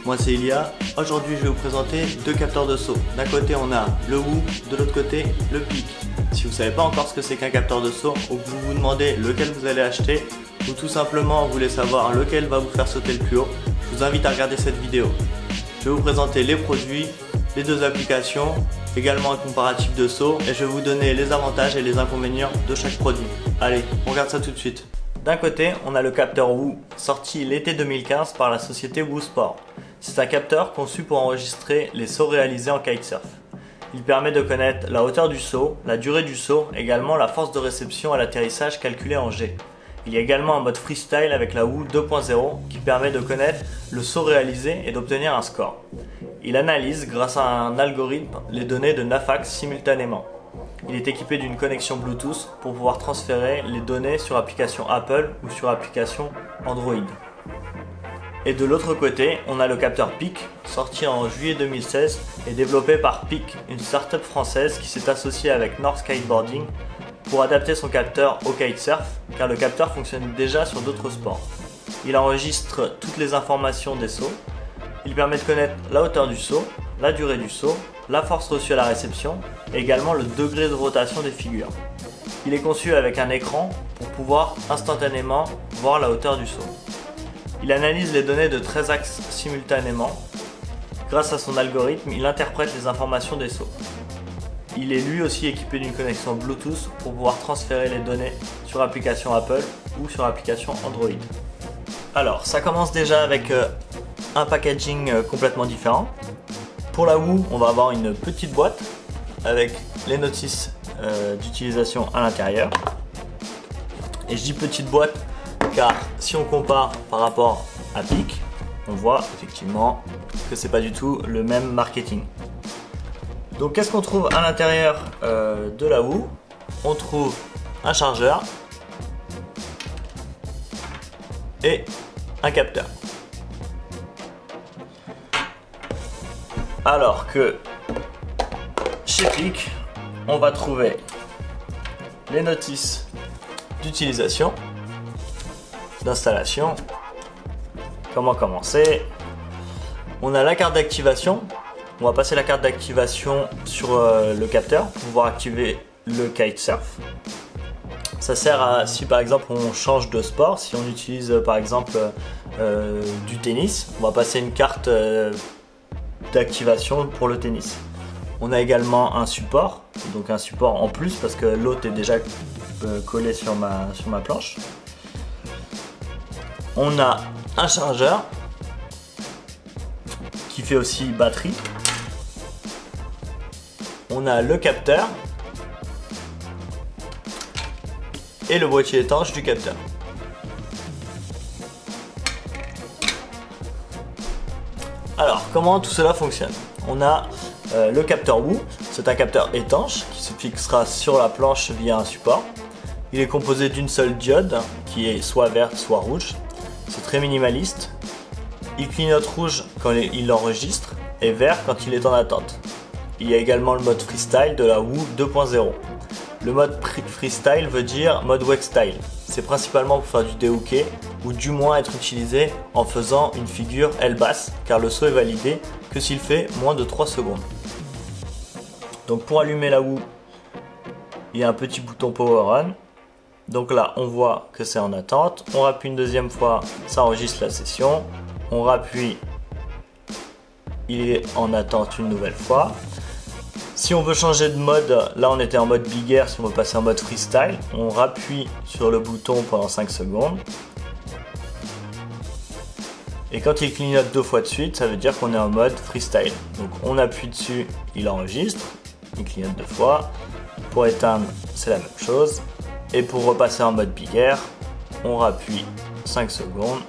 moi c'est Ilia. Aujourd'hui je vais vous présenter deux capteurs de saut. D'un côté on a le WOO, de l'autre côté le PIC. Si vous ne savez pas encore ce que c'est qu'un capteur de saut, ou que vous vous demandez lequel vous allez acheter, ou tout simplement vous voulez savoir lequel va vous faire sauter le plus haut, je vous invite à regarder cette vidéo. Je vais vous présenter les produits, les deux applications, également un comparatif de saut, et je vais vous donner les avantages et les inconvénients de chaque produit. Allez, on regarde ça tout de suite. D'un côté, on a le capteur WOO, sorti l'été 2015 par la société WOO Sport. C'est un capteur conçu pour enregistrer les sauts réalisés en kitesurf. Il permet de connaître la hauteur du saut, la durée du saut, également la force de réception à l'atterrissage calculée en G. Il y a également un mode freestyle avec la WOO 2.0 qui permet de connaître le saut réalisé et d'obtenir un score. Il analyse grâce à un algorithme les données de 9 axes simultanément. Il est équipé d'une connexion Bluetooth pour pouvoir transférer les données sur application Apple ou sur application Android. Et de l'autre côté, on a le capteur PIC, sorti en juillet 2016 et développé par PIC, une start-up française qui s'est associée avec North Kiteboarding pour adapter son capteur au kitesurf, car le capteur fonctionne déjà sur d'autres sports. Il enregistre toutes les informations des sauts. Il permet de connaître la hauteur du saut, la durée du saut, la force reçue à la réception et également le degré de rotation des figures. Il est conçu avec un écran pour pouvoir instantanément voir la hauteur du saut. Il analyse les données de 13 axes simultanément. Grâce à son algorithme, il interprète les informations des sauts. Il est lui aussi équipé d'une connexion Bluetooth pour pouvoir transférer les données sur application Apple ou sur application Android. Alors, ça commence déjà avec un packaging complètement différent. Pour la WOO, on va avoir une petite boîte avec les notices d'utilisation à l'intérieur. Et je dis petite boîte car si on compare par rapport à PIC, on voit effectivement que c'est pas du tout le même marketing. Donc qu'est-ce qu'on trouve à l'intérieur de la WOO? On trouve un chargeur et un capteur. Alors que chez PIC, on va trouver les notices d'utilisation, d'installation, comment commencer. On a la carte d'activation. On va passer la carte d'activation sur le capteur pour pouvoir activer le kitesurf. Ça sert à, si par exemple on change de sport, si on utilise par exemple du tennis, on va passer une carte d'activation pour le tennis. On a également un support, donc un support en plus parce que l'autre est déjà collé sur ma planche. On a un chargeur qui fait aussi batterie. On a le capteur et le boîtier étanche du capteur. Alors, comment tout cela fonctionne? On a le capteur WOO, c'est un capteur étanche qui se fixera sur la planche via un support. Il est composé d'une seule diode qui est soit verte soit rouge. C'est très minimaliste. Il clignote rouge quand il enregistre et vert quand il est en attente. Il y a également le mode freestyle de la WOO 2.0. Le mode freestyle veut dire mode wake style. C'est principalement pour faire du déhooké ou du moins être utilisé en faisant une figure aile basse car le saut est validé que s'il fait moins de 3 secondes. Donc pour allumer la WOO, il y a un petit bouton power on. Donc là on voit que c'est en attente. On rappuie une deuxième fois, ça enregistre la session. On rappuie, il est en attente une nouvelle fois. Si on veut changer de mode, là on était en mode big air, si on veut passer en mode freestyle, on rappuie sur le bouton pendant 5 secondes. Et quand il clignote 2 fois de suite, ça veut dire qu'on est en mode freestyle. Donc on appuie dessus, il enregistre, il clignote 2 fois. Pour éteindre, c'est la même chose. Et pour repasser en mode big air, on rappuie 5 secondes.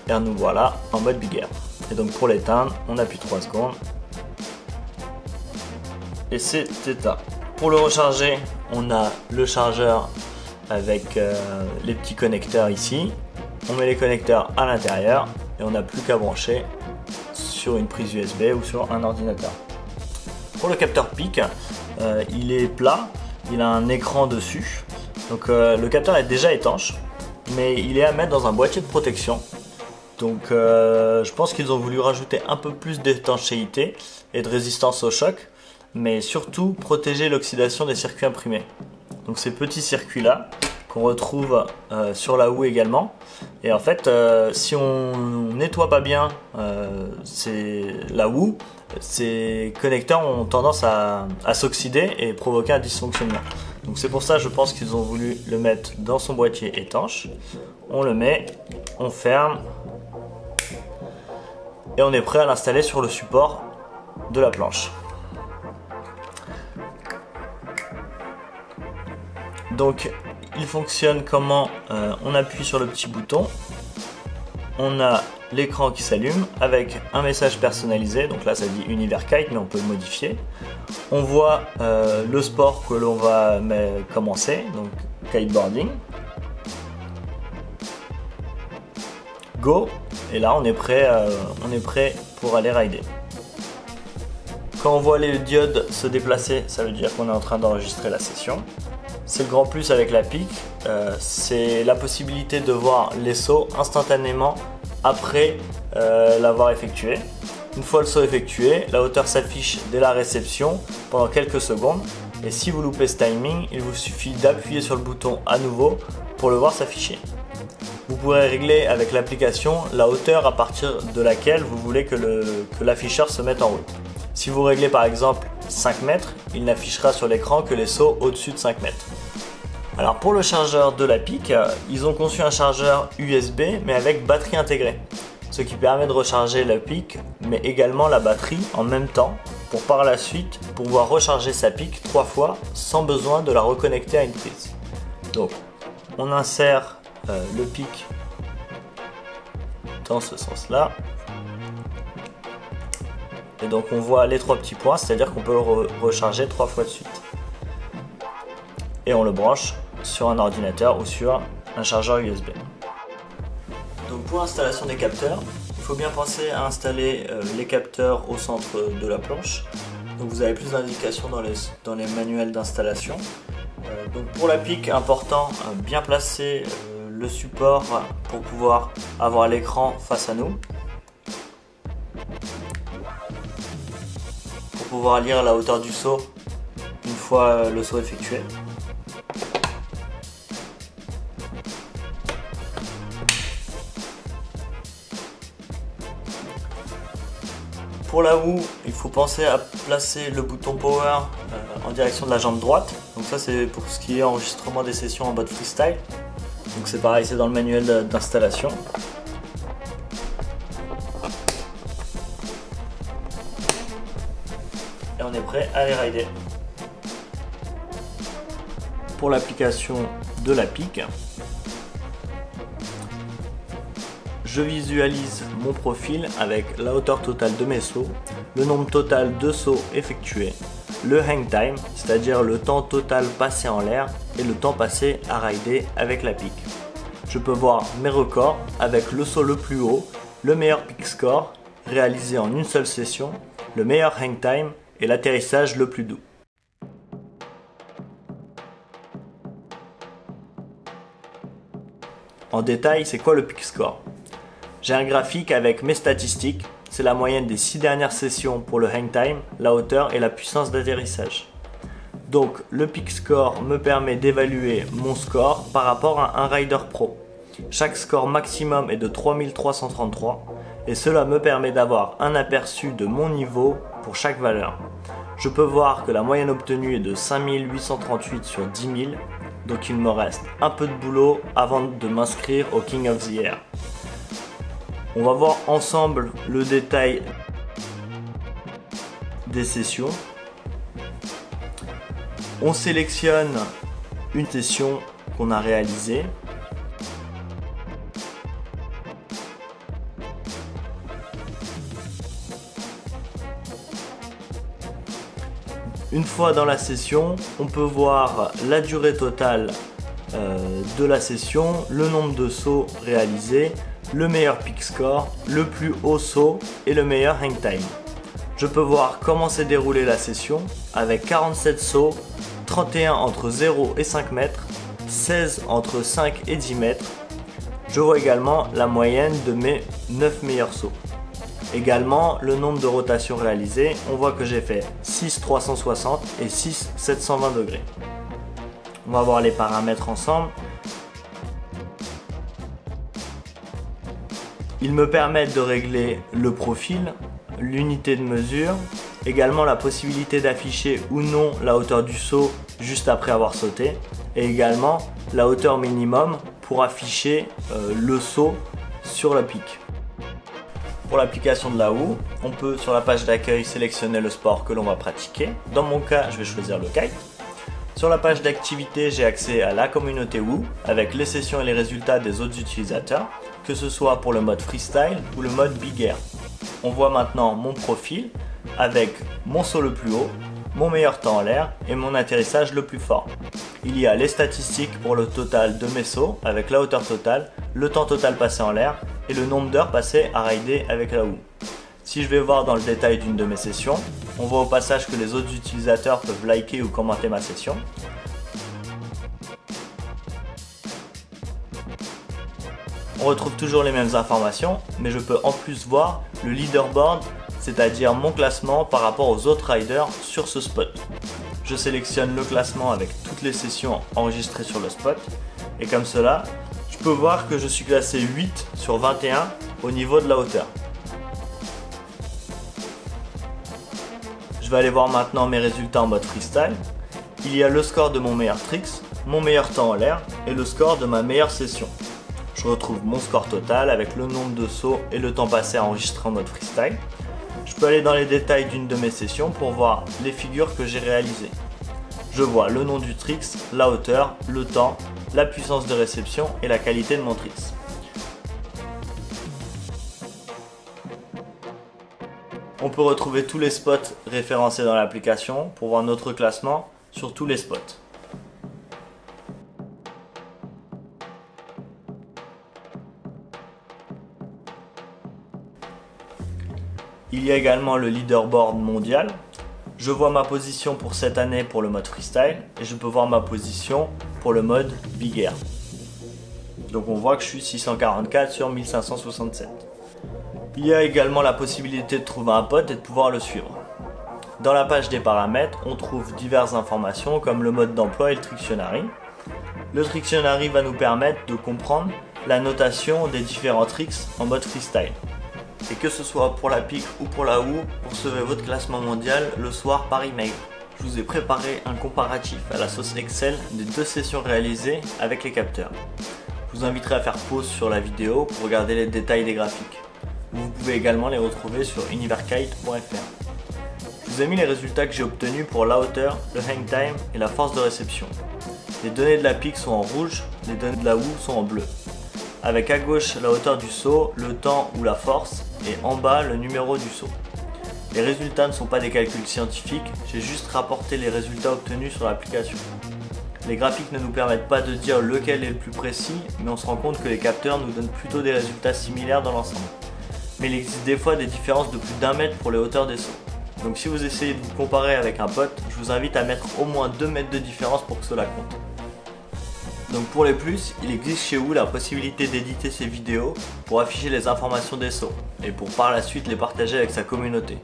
Et nous voilà en mode big air. Et donc pour l'éteindre, on appuie 3 secondes. Et c'est éteint. Pour le recharger, on a le chargeur avec les petits connecteurs ici. On met les connecteurs à l'intérieur et on n'a plus qu'à brancher sur une prise USB ou sur un ordinateur. Pour le capteur PIC, il est plat, il a un écran dessus. Donc le capteur est déjà étanche, mais il est à mettre dans un boîtier de protection. Donc je pense qu'ils ont voulu rajouter un peu plus d'étanchéité et de résistance au choc, mais surtout protéger l'oxydation des circuits imprimés. Donc ces petits circuits là qu'on retrouve sur la houe également, et en fait si on nettoie pas bien la houe, ces connecteurs ont tendance à s'oxyder et provoquer un dysfonctionnement. Donc c'est pour ça, je pense qu'ils ont voulu le mettre dans son boîtier étanche. On le met, on ferme et on est prêt à l'installer sur le support de la planche. Donc il fonctionne comment? On appuie sur le petit bouton, on a l'écran qui s'allume avec un message personnalisé, donc là ça dit univers kite mais on peut le modifier. On voit le sport que l'on va commencer, donc kiteboarding. Go, et là on est prêt pour aller rider. Quand on voit les diodes se déplacer, ça veut dire qu'on est en train d'enregistrer la session. C'est le grand plus avec la PIC, c'est la possibilité de voir les sauts instantanément après l'avoir effectué. Une fois le saut effectué, la hauteur s'affiche dès la réception pendant quelques secondes, et si vous loupez ce timing, il vous suffit d'appuyer sur le bouton à nouveau pour le voir s'afficher. Vous pourrez régler avec l'application la hauteur à partir de laquelle vous voulez que l'afficheur se mette en route. Si vous réglez par exemple 5 mètres, il n'affichera sur l'écran que les sauts au-dessus de 5 mètres. Alors pour le chargeur de la PIC, ils ont conçu un chargeur USB mais avec batterie intégrée, ce qui permet de recharger la PIC mais également la batterie en même temps pour par la suite pouvoir recharger sa PIC 3 fois sans besoin de la reconnecter à une prise. Donc on insère le PIC dans ce sens là, et donc on voit les 3 petits points, c'est à dire qu'on peut le recharger 3 fois de suite, et on le branche sur un ordinateur ou sur un chargeur USB. Donc pour l'installation des capteurs, il faut bien penser à installer les capteurs au centre de la planche. Donc vous avez plus d'indications dans les manuels d'installation. Donc pour la PIC, important, bien placer le support pour pouvoir avoir l'écran face à nous, pour pouvoir lire la hauteur du saut une fois le saut effectué. Pour la houe, il faut penser à placer le bouton power en direction de la jambe droite. Donc ça c'est pour ce qui est enregistrement des sessions en mode freestyle. Donc c'est pareil, c'est dans le manuel d'installation. Et on est prêt à aller rider. Pour l'application de la PIC, je visualise mon profil avec la hauteur totale de mes sauts, le nombre total de sauts effectués, le hang time, c'est-à-dire le temps total passé en l'air et le temps passé à rider avec la PIC. Je peux voir mes records avec le saut le plus haut, le meilleur PIC score réalisé en une seule session, le meilleur hang time et l'atterrissage le plus doux. En détail, c'est quoi le PIC score? J'ai un graphique avec mes statistiques, c'est la moyenne des 6 dernières sessions pour le hang time, la hauteur et la puissance d'atterrissage. Donc le PIC score me permet d'évaluer mon score par rapport à un rider pro. Chaque score maximum est de 3333 et cela me permet d'avoir un aperçu de mon niveau pour chaque valeur. Je peux voir que la moyenne obtenue est de 5838 sur 10 000, donc il me reste un peu de boulot avant de m'inscrire au King of the Air. On va voir ensemble le détail des sessions. On sélectionne une session qu'on a réalisée. Une fois dans la session, on peut voir la durée totale de la session, le nombre de sauts réalisés, le meilleur PIC score, le plus haut saut et le meilleur hang time. Je peux voir comment s'est déroulée la session avec 47 sauts, 31 entre 0 et 5 mètres, 16 entre 5 et 10 mètres, Je vois également la moyenne de mes 9 meilleurs sauts. Également le nombre de rotations réalisées, on voit que j'ai fait 6 360 et 6 720 degrés. On va voir les paramètres ensemble. Ils me permettent de régler le profil, l'unité de mesure, également la possibilité d'afficher ou non la hauteur du saut juste après avoir sauté, et également la hauteur minimum pour afficher le saut sur la pique. Pour l'application de la houe, on peut sur la page d'accueil sélectionner le sport que l'on va pratiquer. Dans mon cas, je vais choisir le kite. Sur la page d'activité, j'ai accès à la communauté houe avec les sessions et les résultats des autres utilisateurs, que ce soit pour le mode freestyle ou le mode big air. On voit maintenant mon profil avec mon saut le plus haut, mon meilleur temps en l'air et mon atterrissage le plus fort. Il y a les statistiques pour le total de mes sauts avec la hauteur totale, le temps total passé en l'air et le nombre d'heures passées à rider avec la houe. Si je vais voir dans le détail d'une de mes sessions, on voit au passage que les autres utilisateurs peuvent liker ou commenter ma session. On retrouve toujours les mêmes informations, mais je peux en plus voir le leaderboard, c'est-à-dire mon classement par rapport aux autres riders sur ce spot. Je sélectionne le classement avec toutes les sessions enregistrées sur le spot, et comme cela, je peux voir que je suis classé 8 sur 21 au niveau de la hauteur. Je vais aller voir maintenant mes résultats en mode freestyle. Il y a le score de mon meilleur tricks, mon meilleur temps en l'air et le score de ma meilleure session. Je retrouve mon score total avec le nombre de sauts et le temps passé à enregistrer en mode freestyle. Je peux aller dans les détails d'une de mes sessions pour voir les figures que j'ai réalisées. Je vois le nom du tricks, la hauteur, le temps, la puissance de réception et la qualité de mon tricks. On peut retrouver tous les spots référencés dans l'application pour voir notre classement sur tous les spots. Il y a également le leaderboard mondial. Je vois ma position pour cette année pour le mode freestyle et je peux voir ma position pour le mode big air. Donc on voit que je suis 644 sur 1567. Il y a également la possibilité de trouver un pote et de pouvoir le suivre. Dans la page des paramètres, on trouve diverses informations comme le mode d'emploi et le Trictionary. Le Trictionary va nous permettre de comprendre la notation des différents tricks en mode freestyle. Et que ce soit pour la pique ou pour la houe, vous recevez votre classement mondial le soir par email. Je vous ai préparé un comparatif à la sauce Excel des deux sessions réalisées avec les capteurs. Je vous inviterai à faire pause sur la vidéo pour regarder les détails des graphiques. Vous pouvez également les retrouver sur univerkite.fr. Je vous ai mis les résultats que j'ai obtenus pour la hauteur, le hang time et la force de réception. Les données de la pique sont en rouge, les données de la houe sont en bleu. Avec à gauche la hauteur du saut, le temps ou la force et en bas le numéro du saut. Les résultats ne sont pas des calculs scientifiques, j'ai juste rapporté les résultats obtenus sur l'application. Les graphiques ne nous permettent pas de dire lequel est le plus précis, mais on se rend compte que les capteurs nous donnent plutôt des résultats similaires dans l'ensemble. Mais il existe des fois des différences de plus d'1 mètre pour les hauteurs des sauts. Donc si vous essayez de vous comparer avec un pote, je vous invite à mettre au moins 2 mètres de différence pour que cela compte. Donc pour les plus, il existe chez vous la possibilité d'éditer ces vidéos pour afficher les informations des sauts et pour par la suite les partager avec sa communauté.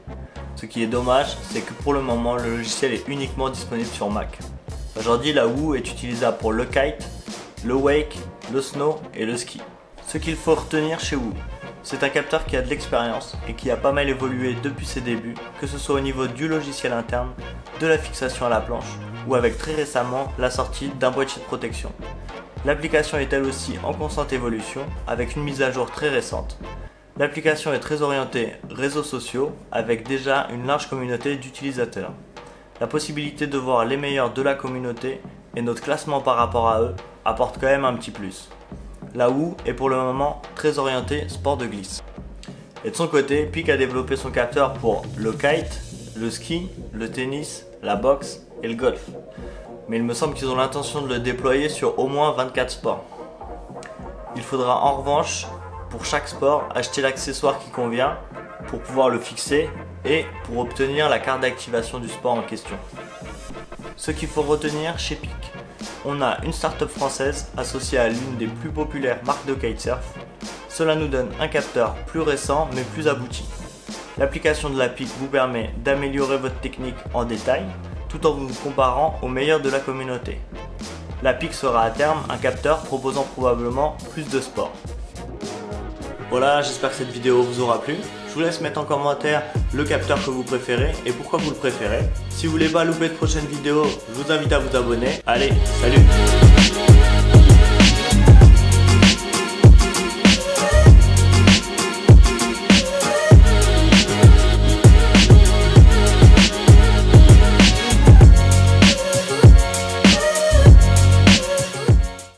Ce qui est dommage, c'est que pour le moment le logiciel est uniquement disponible sur Mac. Aujourd'hui la houe est utilisable pour le kite, le wake, le snow et le ski. Ce qu'il faut retenir chez houe, c'est un capteur qui a de l'expérience et qui a pas mal évolué depuis ses débuts, que ce soit au niveau du logiciel interne, de la fixation à la planche ou avec très récemment la sortie d'un boîtier de protection. L'application est elle aussi en constante évolution avec une mise à jour très récente. L'application est très orientée réseaux sociaux avec déjà une large communauté d'utilisateurs. La possibilité de voir les meilleurs de la communauté et notre classement par rapport à eux apporte quand même un petit plus. La houe est pour le moment très orientée sport de glisse. Et de son côté, Peak a développé son capteur pour le kite, le ski, le tennis, la boxe et le golf. Mais il me semble qu'ils ont l'intention de le déployer sur au moins 24 sports. Il faudra en revanche, pour chaque sport, acheter l'accessoire qui convient pour pouvoir le fixer et pour obtenir la carte d'activation du sport en question. Ce qu'il faut retenir chez Peak, On a une start-up française associée à l'une des plus populaires marques de kitesurf. Cela nous donne un capteur plus récent mais plus abouti. L'application de la PIC vous permet d'améliorer votre technique en détail tout en vous comparant aux meilleurs de la communauté. La PIC sera à terme un capteur proposant probablement plus de sport. Voilà, j'espère que cette vidéo vous aura plu. Je vous laisse mettre en commentaire le capteur que vous préférez et pourquoi vous le préférez. Si vous voulez pas louper de prochaines vidéos, je vous invite à vous abonner. Allez, salut!